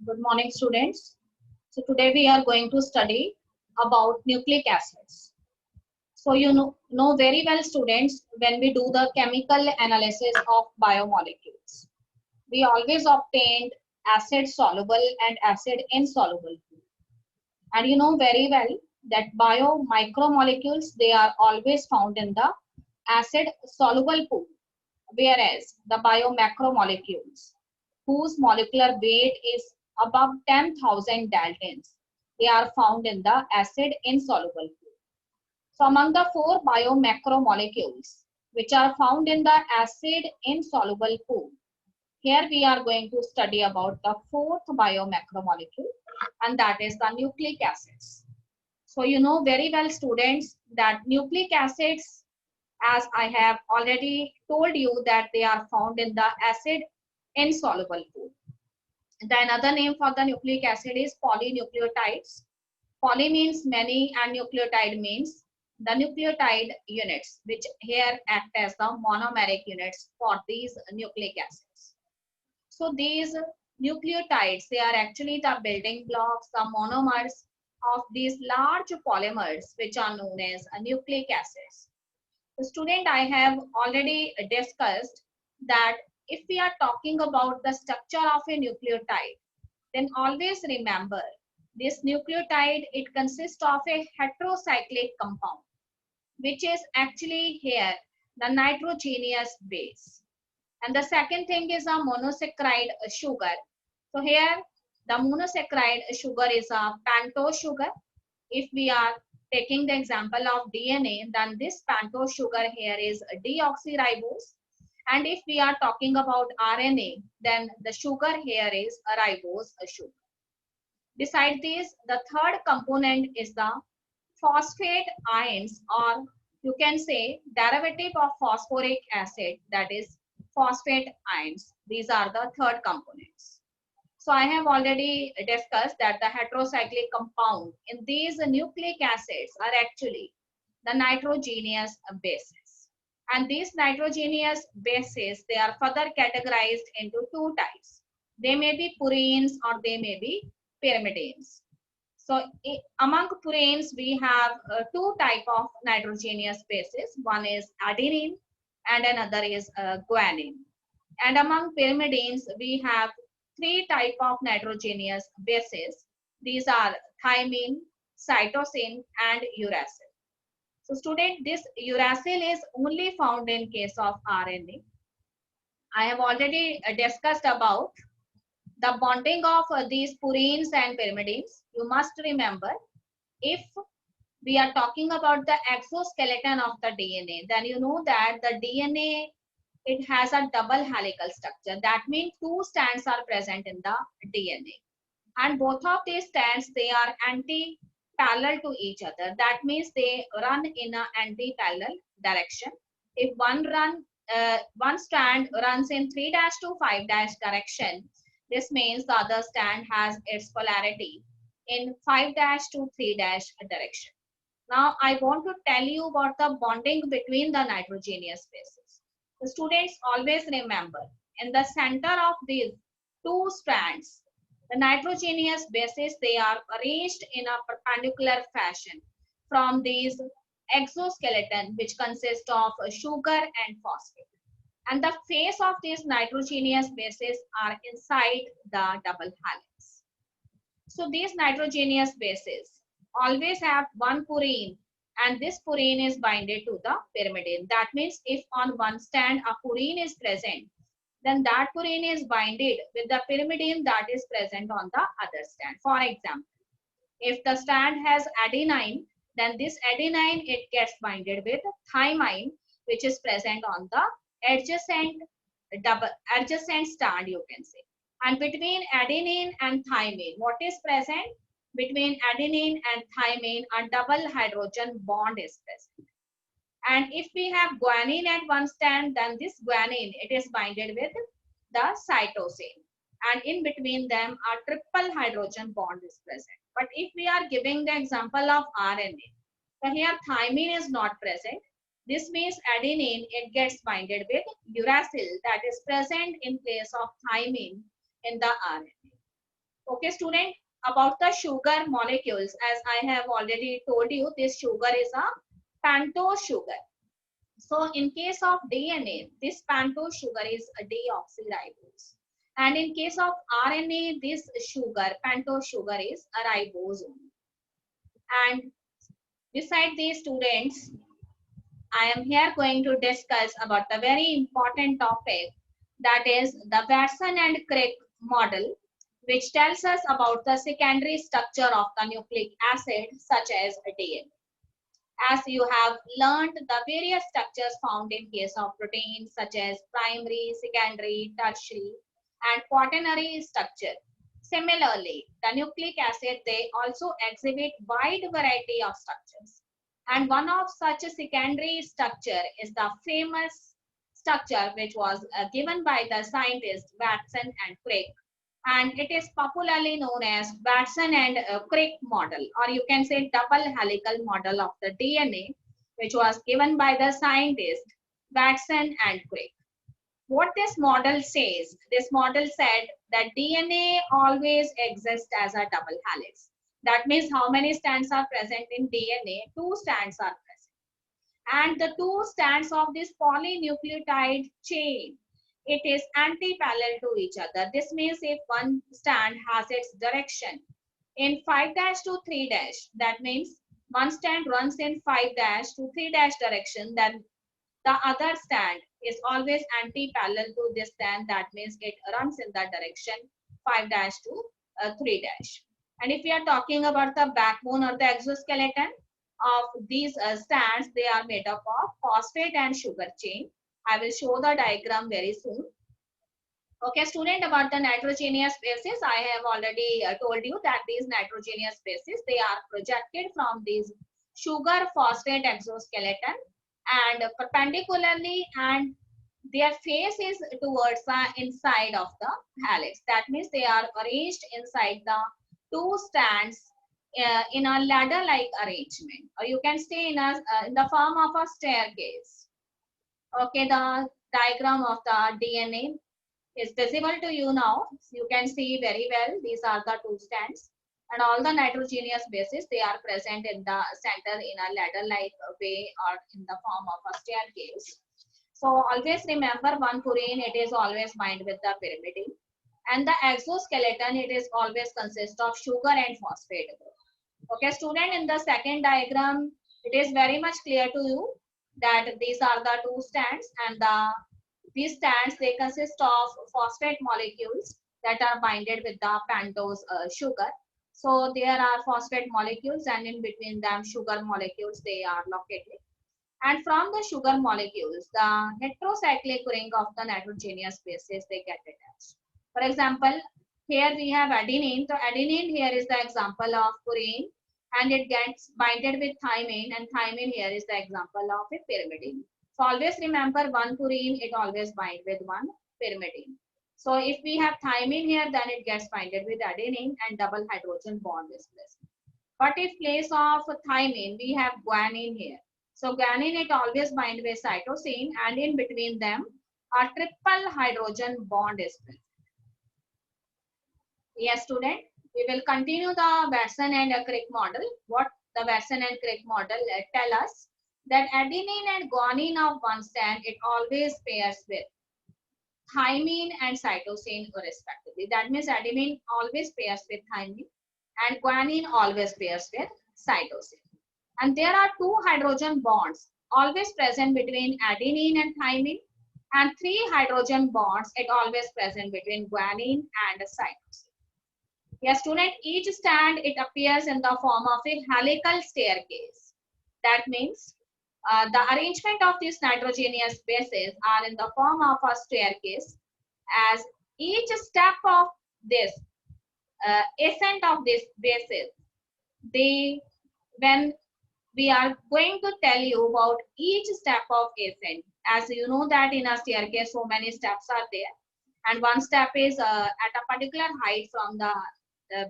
Good morning, students. So today we are going to study about nucleic acids. So you know very well, students, when we do the chemical analysis of biomolecules, we always obtained acid soluble and acid insoluble. And you know very well that biomicromolecules, they are always found in the acid soluble pool, whereas the biomacromolecules, whose molecular weight is above 10,000 Daltons, they are found in the acid insoluble pool. So among the four biomacromolecules which are found in the acid insoluble pool, here we are going to study about the fourth biomacromolecule, and that is the nucleic acids. So you know very well, students, that nucleic acids, as I have already told you, that they are found in the acid insoluble pool. The another name for the nucleic acid is polynucleotides. Poly means many and nucleotide means the nucleotide units, which here act as the monomeric units for these nucleic acids. So these nucleotides, they are actually the building blocks, the monomers of these large polymers, which are known as nucleic acids. The student, I have already discussed that if we are talking about the structure of a nucleotide, then always remember this nucleotide, it consists of a heterocyclic compound, which is actually here the nitrogenous base. And the second thing is a monosaccharide sugar. So here the monosaccharide sugar is a pentose sugar. If we are taking the example of DNA, then this pentose sugar here is deoxyribose. And if we are talking about RNA, then the sugar here is a ribose sugar. Beside this, the third component is the phosphate ions, or you can say derivative of phosphoric acid, that is phosphate ions. These are the third components. So I have already discussed that the heterocyclic compound in these nucleic acids are actually the nitrogenous bases. And these nitrogenous bases, they are further categorized into two types. They may be purines or they may be pyrimidines. So among purines, we have two type of nitrogenous bases. One is adenine and another is guanine. And among pyrimidines, we have three type of nitrogenous bases. These are thymine, cytosine, and uracil. So student, this uracil is only found in case of RNA. I have already discussed about the bonding of these purines and pyrimidines. You must remember, if we are talking about the exoskeleton of the DNA, then you know that the DNA, it has a double helical structure. That means two strands are present in the DNA. And both of these strands, they are anti-parallel to each other. That means they run in an anti-parallel direction. If one strand runs in 3' to 5' direction, this means the other strand has its polarity in 5' to 3' direction. Now I want to tell you about the bonding between the nitrogenous bases. The students always remember, in the center of these two strands, the nitrogenous bases, they are arranged in a perpendicular fashion from these exoskeleton, which consist of sugar and phosphate. And the face of these nitrogenous bases are inside the double helix. So these nitrogenous bases always have one purine, and this purine is binded to the pyrimidine. That means if on one strand a purine is present, then that purine is binded with the pyrimidine that is present on the other strand. For example, if the strand has adenine, then this adenine, it gets binded with thymine, which is present on the adjacent strand, you can say. And between adenine and thymine, what is present? Between adenine and thymine, a double hydrogen bond is present. And if we have guanine at one strand, then this guanine, it is binded with the cytosine. And in between them, a triple hydrogen bond is present. But if we are giving the example of RNA, so here thymine is not present. This means adenine, it gets binded with uracil that is present in place of thymine in the RNA. Okay, student, about the sugar molecules, as I have already told you, this sugar is a pentose sugar. So in case of DNA, this pentose sugar is a deoxyribose. And in case of RNA, this sugar, pentose sugar is a ribosome. And beside these students, I am here going to discuss about the very important topic, that is the Watson and Crick model, which tells us about the secondary structure of the nucleic acid such as DNA. As you have learned the various structures found in case of proteins such as primary, secondary, tertiary, and quaternary structure. Similarly, the nucleic acid, they also exhibit wide variety of structures. And one of such a secondary structure is the famous structure which was given by the scientists Watson and Crick, and it is popularly known as Watson and Crick model, or you can say double helical model of the DNA, which was given by the scientist Watson and Crick. What this model says, this model said that DNA always exists as a double helix. That means how many strands are present in DNA? Two strands are present. And the two strands of this polynucleotide chain, it is anti-parallel to each other. This means if one strand has its direction in 5' to 3', that means one strand runs in 5' to 3' direction, then the other strand is always anti-parallel to this strand. That means it runs in the direction 5' to 3'. And if we are talking about the backbone or the exoskeleton of these strands, they are made up of phosphate and sugar chain. I will show the diagram very soon. Okay, student, about the nitrogenous bases, I have already told you that these nitrogenous bases, they are projected from these sugar phosphate exoskeleton and perpendicularly, and their face is towards the inside of the helix. That means they are arranged inside the two strands in a ladder-like arrangement, or you can say in the form of a staircase. Okay, the diagram of the DNA is visible to you now. You can see very well. These are the two strands, and all the nitrogenous bases, they are present in the center in a ladder-like way or in the form of a staircase. So always remember, one purine, it is always bind with the pyrimidine, and the exoskeleton, it is always consist of sugar and phosphate group. Okay, student, in the second diagram, it is very much clear to you that these are the two strands, and these strands, they consist of phosphate molecules that are binded with the pentose sugar. So there are phosphate molecules, and in between them sugar molecules, they are located. And from the sugar molecules, the heterocyclic ring of the nitrogenous bases, they get attached. For example, here we have adenine. So adenine here is the example of purine, and it gets binded with thymine, and thymine here is the example of a pyrimidine. So always remember, one purine, it always bind with one pyrimidine. So if we have thymine here, then it gets binded with adenine and double hydrogen bond is present. But if place of thymine, we have guanine here. So guanine, it always bind with cytosine, and in between them, a triple hydrogen bond is present. Yes, student, we will continue the Watson and Crick model. What the Watson and Crick model tell us that adenine and guanine of one strand, it always pairs with thymine and cytosine respectively. That means adenine always pairs with thymine and guanine always pairs with cytosine. And there are two hydrogen bonds always present between adenine and thymine, and three hydrogen bonds it always present between guanine and cytosine. Yes, student, each strand, it appears in the form of a helical staircase. That means the arrangement of these nitrogenous bases are in the form of a staircase, as each step of this ascent of this bases, they, when we are going to tell you about each step of ascent, as you know that in a staircase so many steps are there, and one step is at a particular height from the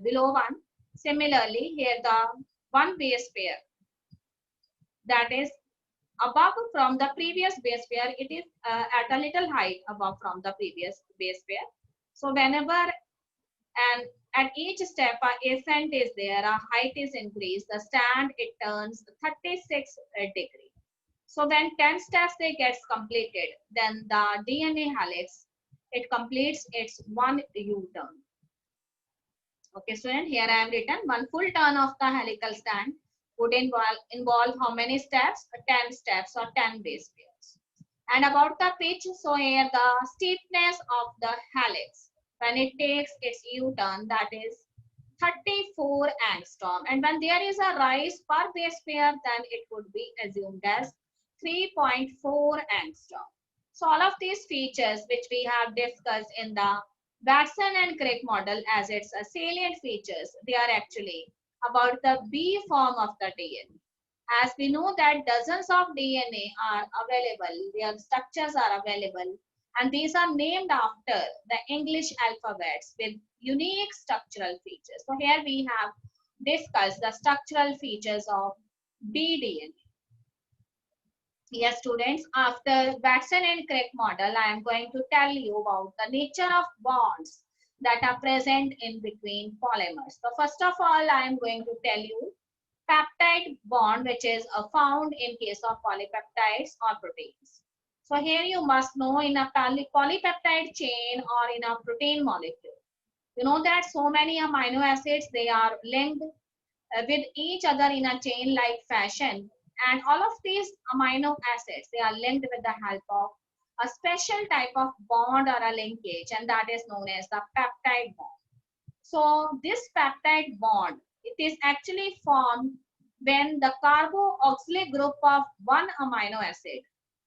below one. Similarly, here the one base pair that is above from the previous base pair, it is at a little height above from the previous base pair. So whenever At each step, a ascent is there, a height is increased, the stand, it turns 36 degree. So when 10 steps they gets completed, then the DNA helix, it completes its one U-turn. Okay, student, here I have written one full turn of the helical stand would involve how many steps? 10 steps or 10 base pairs. And about the pitch, so here the steepness of the helix when it takes its U-turn, that is 34 angstrom. And when there is a rise per base pair, then it would be assumed as 3.4 angstrom. So all of these features which we have discussed in the Watson and Crick model as its salient features, they are actually about the B form of the DNA. As we know that dozens of DNA are available, their structures are available, and these are named after the English alphabets with unique structural features. So here we have discussed the structural features of BDNA. Yes, students, after Watson and Crick model, I am going to tell you about the nature of bonds that are present in between polymers. So first of all, I am going to tell you peptide bond, which is found in case of polypeptides or proteins. So here you must know in a polypeptide chain or in a protein molecule, you know that so many amino acids, they are linked with each other in a chain like fashion, and all of these amino acids, they are linked with the help of a special type of bond or a linkage, and that is known as the peptide bond. So this peptide bond, it is actually formed when the carboxylic group of one amino acid,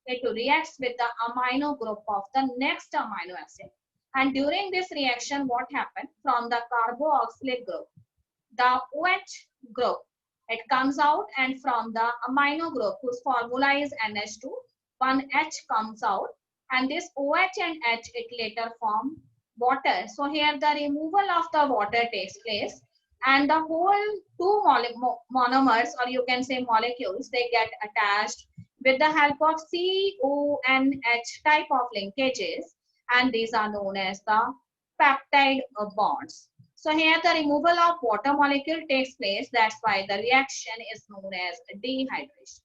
it reacts with the amino group of the next amino acid. And during this reaction, what happened? From the carboxylic group, the OH group, it comes out, and from the amino group whose formula is NH2, one H comes out, and this OH and H, it later form water. So here the removal of the water takes place, and the whole two monomers, or you can say molecules, they get attached with the help of CONH type of linkages, and these are known as the peptide bonds. So here the removal of water molecule takes place. That's why the reaction is known as dehydration.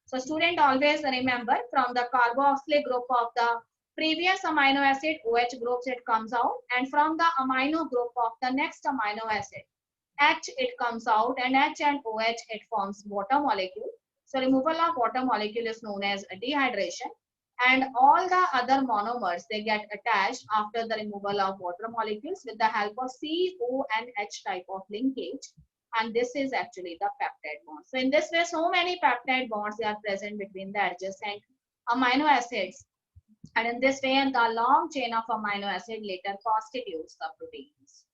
So student, always remember, from the carboxylic group of the previous amino acid, OH groups, it comes out, and from the amino group of the next amino acid, H, it comes out, and H and OH, it forms water molecule. So removal of water molecule is known as dehydration, and all the other monomers, they get attached after the removal of water molecules with the help of CO and H type of linkage, and this is actually the peptide bond. So in this way, so many peptide bonds, they are present between the adjacent amino acids, and in this way the long chain of amino acid later constitutes the proteins.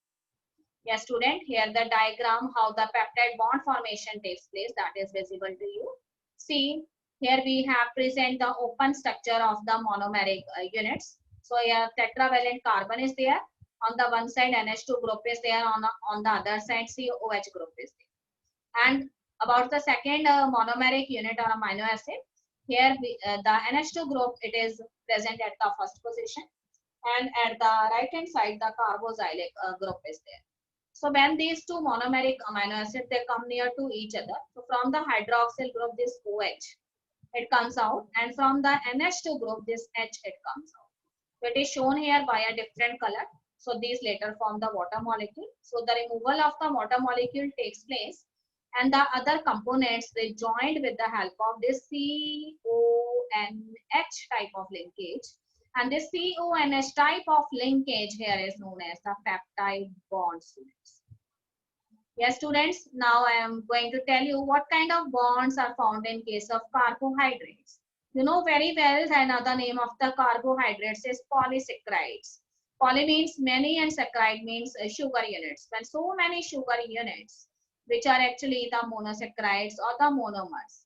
Yes, student, here the diagram how the peptide bond formation takes place, that is visible to you. See, here we have present the open structure of the monomeric units. So here tetravalent carbon is there. On the one side NH2 group is there, on the other side COH group is there. And about the second monomeric unit or amino acid, here the NH2 group, it is present at the first position, and at the right hand side the carboxylic group is there. So when these two monomeric amino acids, they come near to each other, so from the hydroxyl group this OH, it comes out, and from the NH2 group this H, it comes out. So it is shown here by a different color. So these later form the water molecule. So the removal of the water molecule takes place, and the other components, they joined with the help of this CONH type of linkage. And this CONH type of linkage here is known as the peptide bond, students. Yes, students, now I am going to tell you what kind of bonds are found in case of carbohydrates. You know very well that another name of the carbohydrates is polysaccharides. Poly means many and saccharide means sugar units. When so many sugar units, which are actually the monosaccharides or the monomers,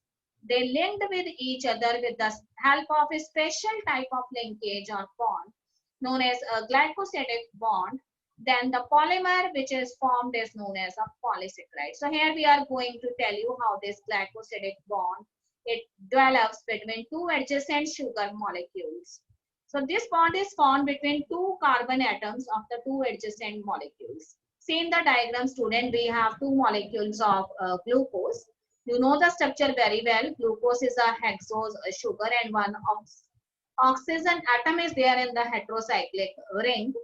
they linked with each other with the help of a special type of linkage or bond known as a glycosidic bond, then the polymer which is formed is known as a polysaccharide. So here we are going to tell you how this glycosidic bond, it develops between two adjacent sugar molecules. So this bond is formed between two carbon atoms of the two adjacent molecules. See in the diagram, student, we have two molecules of glucose. You know the structure very well. Glucose is a hexose sugar and one oxygen atom is there in the heterocyclic ring.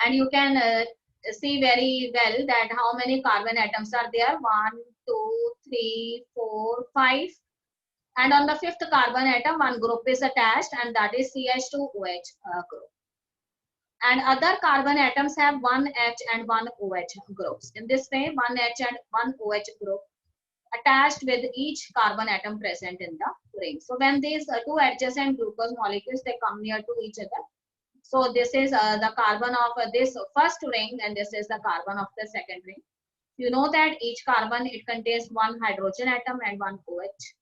And you can see very well that how many carbon atoms are there. 1, 2, 3, 4, 5. And on the fifth carbon atom, one group is attached and that is CH2OH group. And other carbon atoms have one H and one OH groups. In this way, one H and one OH group attached with each carbon atom present in the ring. So when these two adjacent glucose molecules, they come near to each other. So this is the carbon of this first ring and this is the carbon of the second ring. You know that each carbon, it contains one hydrogen atom and one OH.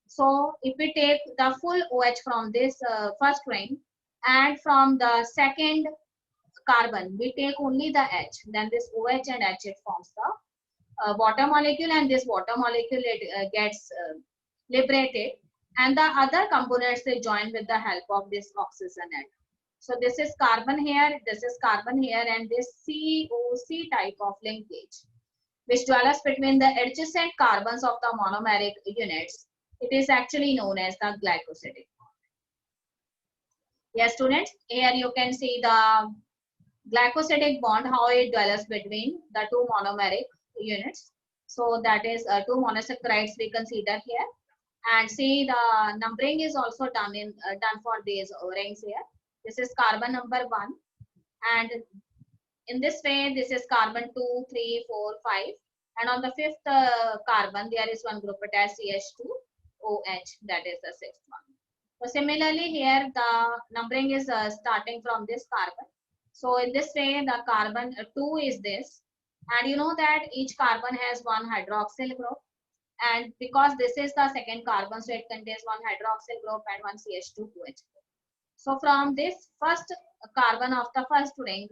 So if we take the full OH from this first ring and from the second carbon, we take only the H, then this OH and H, it forms the water molecule, and this water molecule, it gets liberated, and the other components, they join with the help of this oxygen atom. So this is carbon here, this is carbon here, and this COC type of linkage, which develops between the adjacent carbons of the monomeric units. It is actually known as the glycosidic bond. Yes, students, here you can see the glycosidic bond, how it develops between the two monomeric units. So that is two monosaccharides we consider here. And see the numbering is also done for these rings here. This is carbon number 1. And in this way, this is carbon 2, 3, 4, 5. And on the fifth carbon, there is one group attached, CH2OH, that is the sixth one. So similarly here, the numbering is starting from this carbon. So in this way, the carbon 2 is this. And you know that each carbon has one hydroxyl group. And because this is the second carbon, so it contains one hydroxyl group and one CH2OH. So from this first carbon of the first ring,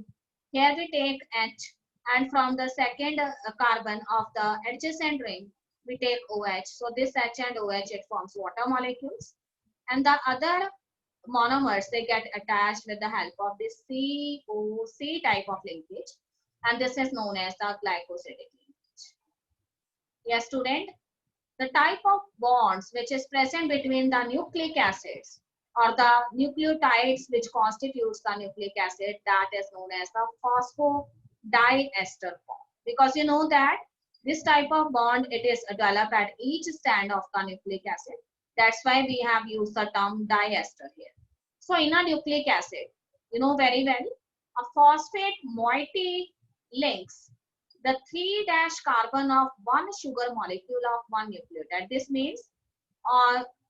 here we take H, and from the second carbon of the adjacent ring, we take OH. So this H and OH, it forms water molecules. And the other monomers, they get attached with the help of this COC type of linkage. And this is known as the glycosidic linkage. Yes, student, the type of bonds which is present between the nucleic acids or the nucleotides which constitutes the nucleic acid, that is known as the phosphodiester bond. Because you know that this type of bond, it is developed at each strand of the nucleic acid. That's why we have used the term diester here. So in a nucleic acid, you know very well, a phosphate moiety links the 3' carbon of one sugar molecule of one nucleotide. This means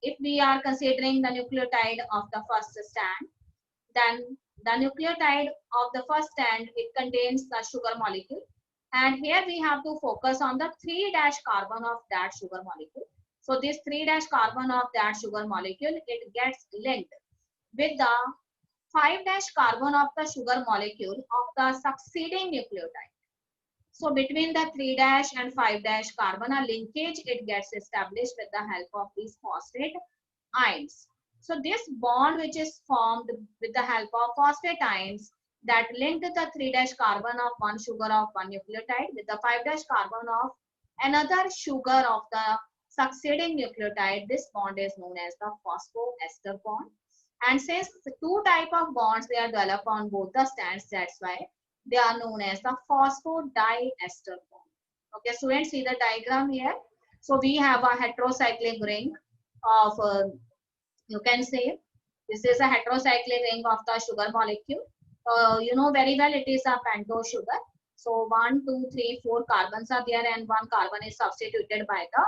if we are considering the nucleotide of the first strand, then the nucleotide of the first strand, it contains the sugar molecule. And here we have to focus on the 3' carbon of that sugar molecule. So this 3' carbon of that sugar molecule, it gets linked with the 5' carbon of the sugar molecule of the succeeding nucleotide. So between the 3' and 5' carbon, a linkage, it gets established with the help of these phosphate ions. So this bond which is formed with the help of phosphate ions that linked the 3' carbon of one sugar of one nucleotide with the 5' carbon of another sugar of the succeeding nucleotide, this bond is known as the phosphoester bond. And since the two type of bonds, they are developed on both the strands, that's why they are known as the phosphodiester bond. Okay, students, see the diagram here. So we have a heterocyclic ring of, you can say, this is a heterocyclic ring of the sugar molecule. You know very well, it is a pentose sugar. So 1, 2, 3, 4 carbons are there and one carbon is substituted by the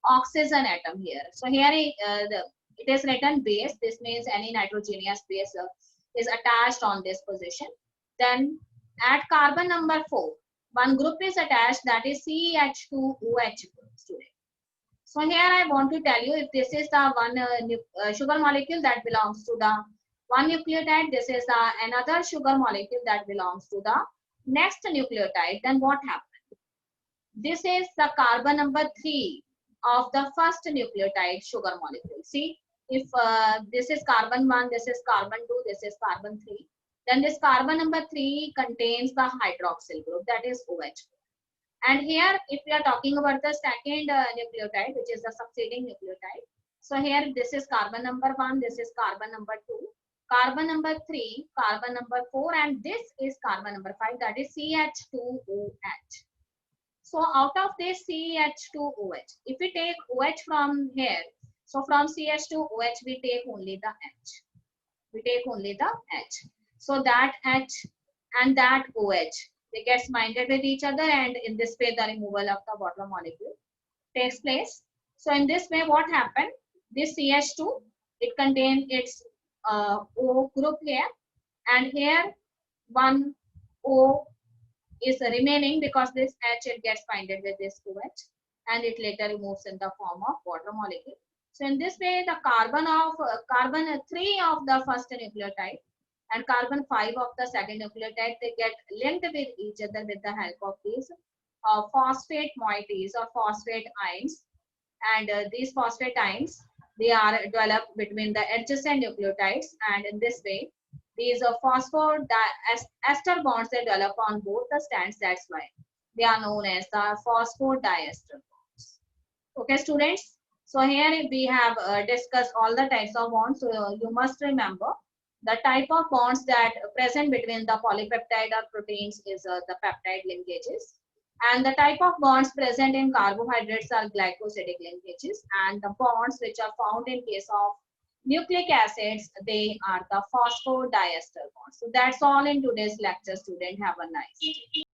oxygen atom here. So here it is written base. This means any nitrogenous base is attached on this position. Then at carbon number 4, one group is attached, that is CH2OH student. So here I want to tell you, if this is the one sugar molecule that belongs to the one nucleotide, this is the another sugar molecule that belongs to the next nucleotide, then what happens? This is the carbon number 3 of the first nucleotide sugar molecule. See, if this is carbon 1, this is carbon 2, this is carbon 3. Then this carbon number 3 contains the hydroxyl group, that is OH. And here, if we are talking about the second nucleotide, which is the succeeding nucleotide. So here, this is carbon number 1, this is carbon number 2, carbon number 3, carbon number 4, and this is carbon number 5, that is CH2OH. So out of this CH2OH, if we take OH from here, so from CH2OH, we take only the H. We take only the H. So that H and that OH, they get binded with each other, and in this way, the removal of the water molecule takes place. So in this way, what happened? This CH2, it contains its O group here, and here one O is remaining because this H, it gets binded with this OH, and it later removes in the form of water molecule. So in this way, the carbon 3 of the first nucleotide and carbon 5 of the second nucleotide, they get linked with each other with the help of these phosphate moieties or phosphate ions. And these phosphate ions, they are developed between the adjacent nucleotides, and in this way, these ester bonds, they develop on both the strands. That's why they are known as the phosphodiester bonds. Okay, students. So here we have discussed all the types of bonds. So you must remember the type of bonds that present between the polypeptide or proteins is the peptide linkages. And the type of bonds present in carbohydrates are glycosidic linkages. And the bonds which are found in case of nucleic acids, they are the phosphodiester bonds. So that's all in today's lecture, student. Have a nice day.